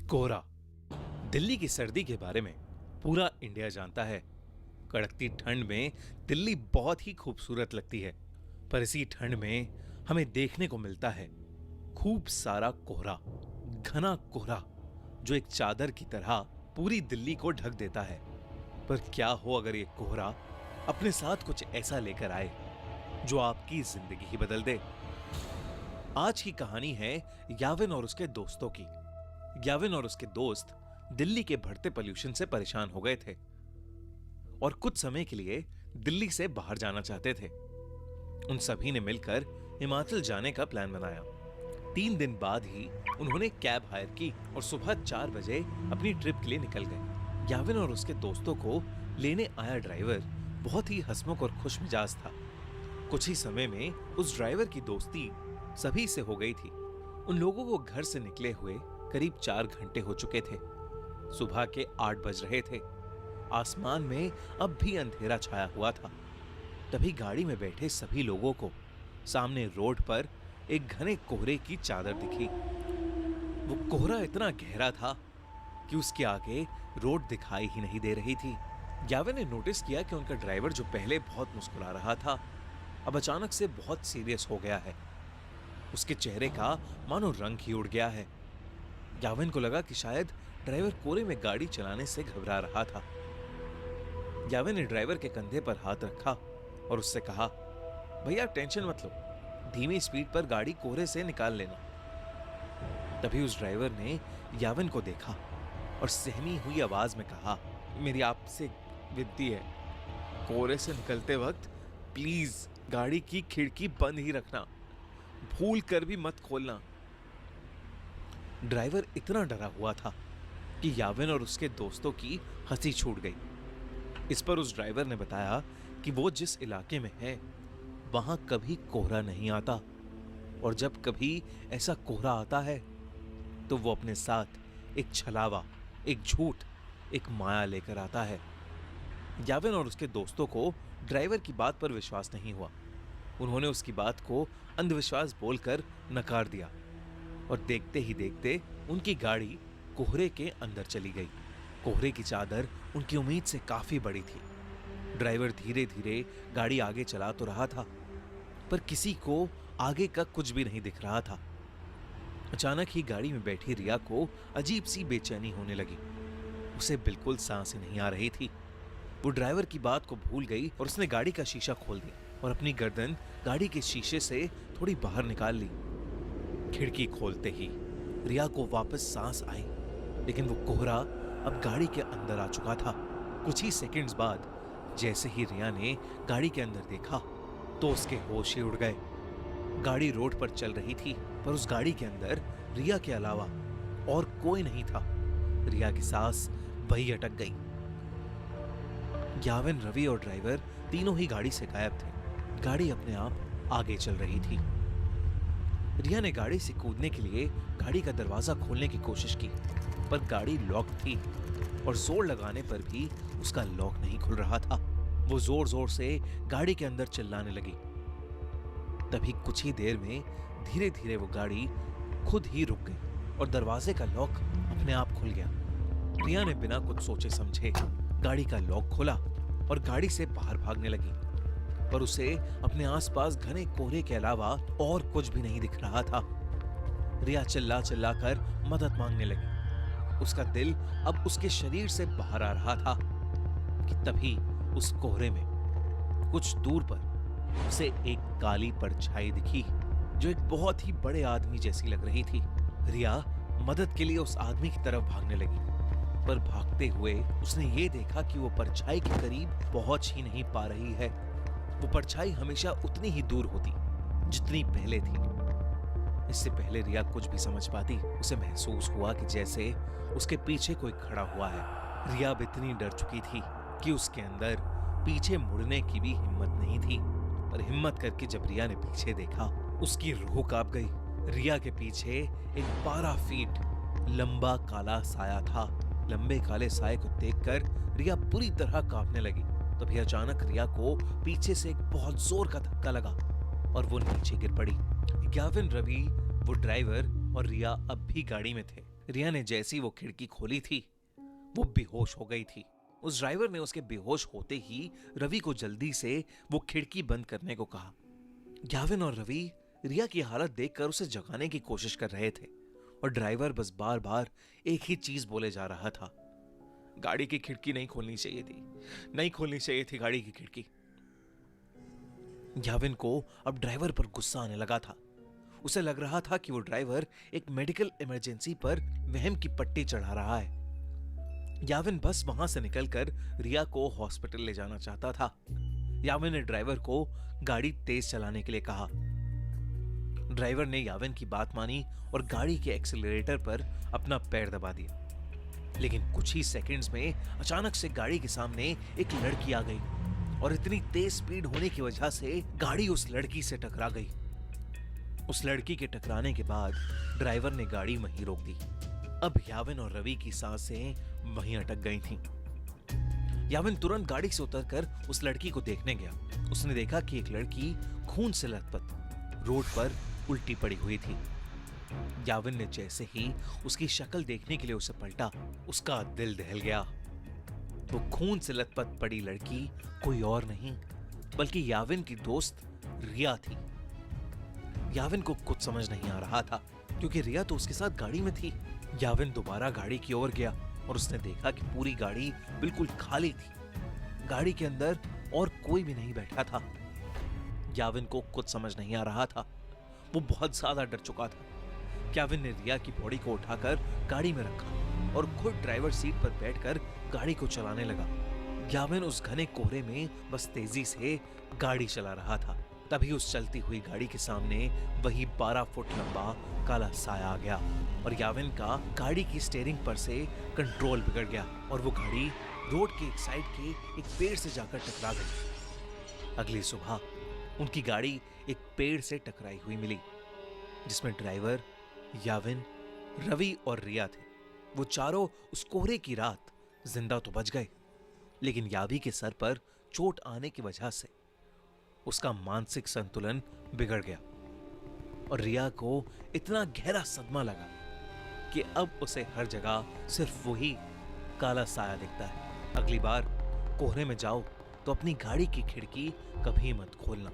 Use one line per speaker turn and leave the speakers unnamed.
कोहरा दिल्ली की सर्दी के बारे में पूरा इंडिया जानता है। कड़कती ठंड में दिल्ली बहुत ही खूबसूरत लगती है, पर इसी ठंड में हमें देखने को मिलता है खूब सारा कोहरा, घना कोहरा जो एक चादर की तरह पूरी दिल्ली को ढक देता है। पर क्या हो अगर ये कोहरा अपने साथ कुछ ऐसा लेकर आए जो आपकी जिंदगी ही बदल दे। आज की कहानी है याविन और उसके दोस्तों की। याविन और उसके दोस्त दिल्ली के बढ़ते पोल्यूशन से परेशान हो गए थे और कुछ समय के लिए दिल्ली से बाहर जाना चाहते थे। उन सभी ने मिलकर हिमाचल जाने का प्लान बनाया। 3 दिन बाद ही उन्होंने कैब हायर की और सुबह 4 बजे अपनी ट्रिप के लिए निकल गए। याविन और उसके दोस्तों को लेने आया ड्राइवर बहुत ही हंसमुख और खुश मिजाज था। कुछ ही समय में उस ड्राइवर की दोस्ती सभी से हो गई थी। उन लोगों को घर से निकले हुए करीब 4 घंटे हो चुके थे। सुबह के 8 बज रहे थे। आसमान में अब भी अंधेरा छाया हुआ था। तभी गाड़ी में बैठे सभी लोगों को सामने रोड पर एक घने कोहरे की चादर दिखी। वो कोहरा इतना गहरा था कि उसके आगे रोड दिखाई ही नहीं दे रही थी। याविन ने नोटिस किया कि उनका ड्राइवर जो पहले बहुत मुस्कुरा रहा था, अब अचानक से बहुत सीरियस हो गया है। उसके चेहरे का मानो रंग ही उड़ गया है। याविन को लगा कि शायद ड्राइवर कोहरे में गाड़ी चलाने से घबरा रहा था। याविन ने ड्राइवर के कंधे पर हाथ रखा और उससे कहा, भैया टेंशन मत लो, धीमी स्पीड पर गाड़ी कोहरे से निकाल लेना। तभी उस ड्राइवर ने याविन को देखा और सहमी हुई आवाज में कहा, मेरी आपसे विनती है, कोहरे से निकलते वक्त प्लीज गाड़ी की खिड़की बंद ही रखना, भूल कर भी मत खोलना। ड्राइवर इतना डरा हुआ था कि याविन और उसके दोस्तों की हंसी छूट गई। इस पर उस ड्राइवर ने बताया कि वो जिस इलाके में है वहां कभी कोहरा नहीं आता और जब कभी ऐसा कोहरा आता है तो वो अपने साथ एक छलावा, एक झूठ, एक माया लेकर आता है। याविन और उसके दोस्तों को ड्राइवर की बात पर विश्वास नहीं हुआ। उन्होंने उसकी बात को अंधविश्वास बोलकर नकार दिया और देखते ही देखते उनकी गाड़ी कोहरे के अंदर चली गई। कोहरे की चादर उनकी उम्मीद से काफी बड़ी थी। ड्राइवर धीरे धीरे गाड़ी आगे चला तो रहा था, पर किसी को आगे का कुछ भी नहीं दिख रहा था। अचानक ही गाड़ी में बैठी रिया को अजीब सी बेचैनी होने लगी। उसे बिल्कुल सांसें नहीं आ रही थी। वो ड्राइवर की बात को भूल गई और उसने गाड़ी का शीशा खोल दिया और अपनी गर्दन गाड़ी के शीशे से थोड़ी बाहर निकाल ली। खिड़की खोलते ही रिया को वापस सांस आई, लेकिन वो कोहरा अब गाड़ी के अंदर आ चुका था। कुछ ही सेकंड्स बाद जैसे ही रिया ने गाड़ी के अंदर देखा तो उसके होश ही उड़ गए। गाड़ी रोड पर चल रही थी, पर उस गाड़ी के अंदर रिया के अलावा और कोई नहीं था। रिया की सांस वही अटक गई। याविन, रवि और ड्राइवर तीनों ही गाड़ी से गायब थे। गाड़ी अपने आप आगे चल रही थी। रिया ने गाड़ी से कूदने के लिए गाड़ी का दरवाजा खोलने की कोशिश की, पर गाड़ी लॉक थी और जोर लगाने पर भी उसका लॉक नहीं खुल रहा था। वो जोर जोर से गाड़ी के अंदर चिल्लाने लगी। तभी कुछ ही देर में धीरे धीरे वो गाड़ी खुद ही रुक गई और दरवाजे का लॉक अपने आप खुल गया। रिया ने बिना कुछ सोचे समझे गाड़ी का लॉक खोला और गाड़ी से बाहर भागने लगी, पर उसे अपने आसपास घने कोहरे के अलावा और कुछ भी नहीं दिख रहा था। रिया चिल्ला चिल्ला कर मदद मांगने लगी। उसका दिल अब उसके शरीर से बाहर आ रहा था कि तभी उस कोहरे में कुछ दूर पर उसे एक काली परछाई दिखी जो एक बहुत ही बड़े आदमी जैसी लग रही थी। रिया मदद के लिए उस आदमी की तरफ भागने लगी, पर भागते हुए उसने ये देखा कि वो परछाई के करीब पहुंच ही नहीं पा रही है। वो परछाई हमेशा उतनी ही दूर होती जितनी पहले थी। इससे पहले रिया कुछ भी समझ पाती, उसे महसूस हुआ कि जैसे उसके पीछे कोई खड़ा हुआ है। रिया अब इतनी डर चुकी थी कि उसके अंदर पीछे मुड़ने की भी हिम्मत नहीं थी। पर हिम्मत करके जब रिया ने पीछे देखा, उसकी रूह कांप गई। रिया के पीछे एक 12 फीट लंबा काला साया था। लंबे काले साये को देखकर रिया बुरी तरह कांपने लगी। तभी अचानक रिया को पीछे से एक बहुत जोर का धक्का लगा और वो नीचे गिर पड़ी। याविन, रवि, वो ड्राइवर और रिया अब भी गाड़ी में थे। रिया ने जैसी वो खिड़की खोली थी, वो बेहोश हो गई थी। उस ड्राइवर ने उसके बेहोश होते ही रवि को जल्दी से वो खिड़की बंद करने को कहा। याविन और रवि रिया की हालत देखकर उसे जगाने की कोशिश कर रहे थे और ड्राइवर बस बार बार एक ही चीज बोले जा रहा था, गाड़ी की खिड़की नहीं खोलनी चाहिए थी, नहीं खोलनी चाहिए थी गाड़ी की खिड़की। याविन को अब ड्राइवर पर गुस्सा आने लगा था। उसे लग रहा था कि वो ड्राइवर एक मेडिकल इमरजेंसी पर वहम की पट्टी चढ़ा रहा है। याविन बस वहां से निकलकर रिया को हॉस्पिटल ले जाना चाहता था। याविन ने ड्राइवर को गाड़ी तेज चलाने के लिए कहा। ड्राइवर ने याविन की बात मानी और गाड़ी के एक्सीलरेटर पर अपना पैर दबा दिया। लेकिन कुछ ही सेकंड्स में अचानक से गाड़ी के सामने एक लड़की आ गई और इतनी तेज स्पीड होने की वजह से गाड़ी उस लड़की से टकरा गई। उस लड़की के टकराने के बाद ड्राइवर ने गाड़ी वहीं रोक दी। अब याविन और रवि की सांसें वहीं अटक गई थीं। याविन तुरंत गाड़ी से उतरकर उस लड़की को देखने गया। उसने देखा कि एक लड़की खून से लथपथ रोड पर उल्टी पड़ी हुई थी। याविन ने जैसे ही उसकी शक्ल देखने के लिए उसे पलटा, उसका दिल दहल गया। वो खून से लथपथ पड़ी लड़की कोई और नहीं बल्कि याविन की दोस्त रिया थी। याविन को कुछ समझ नहीं आ रहा था क्योंकि रिया तो उसके साथ गाड़ी में थी। याविन दोबारा गाड़ी की ओर गया और उसने देखा कि पूरी गाड़ी बिल्कुल खाली थी। गाड़ी के अंदर और कोई भी नहीं बैठा था। याविन को कुछ समझ नहीं आ रहा था। वो बहुत ज्यादा डर चुका था। याविन ने रिया की बॉडी को उठाकर गाड़ी में रखा और खुद ड्राइवर सीट पर बैठकर गाड़ी को चलाने लगा। याविन उस घने कोहरे में बस तेजी से गाड़ी चला रहा था। तभी उस चलती हुई गाड़ी के सामने वही 12 फुट लंबा काला साया आ गया और याविन का गाड़ी की स्टीयरिंग पर से कंट्रोल बिगड़ गया और वो गाड़ी रोड के एक साइड के एक पेड़ से जाकर टकरा गई। अगली सुबह उनकी गाड़ी एक पेड़ से टकराई हुई मिली जिसमें ड्राइवर, याविन, रवि और रिया थे। वो चारों उस कोहरे की रात जिंदा तो बच गए, लेकिन यावी के सर पर चोट आने की वजह से उसका मानसिक संतुलन बिगड़ गया और रिया को इतना गहरा सदमा लगा कि अब उसे हर जगह सिर्फ वही काला साया दिखता है। अगली बार कोहरे में जाओ तो अपनी गाड़ी की खिड़की कभी मत खोलना।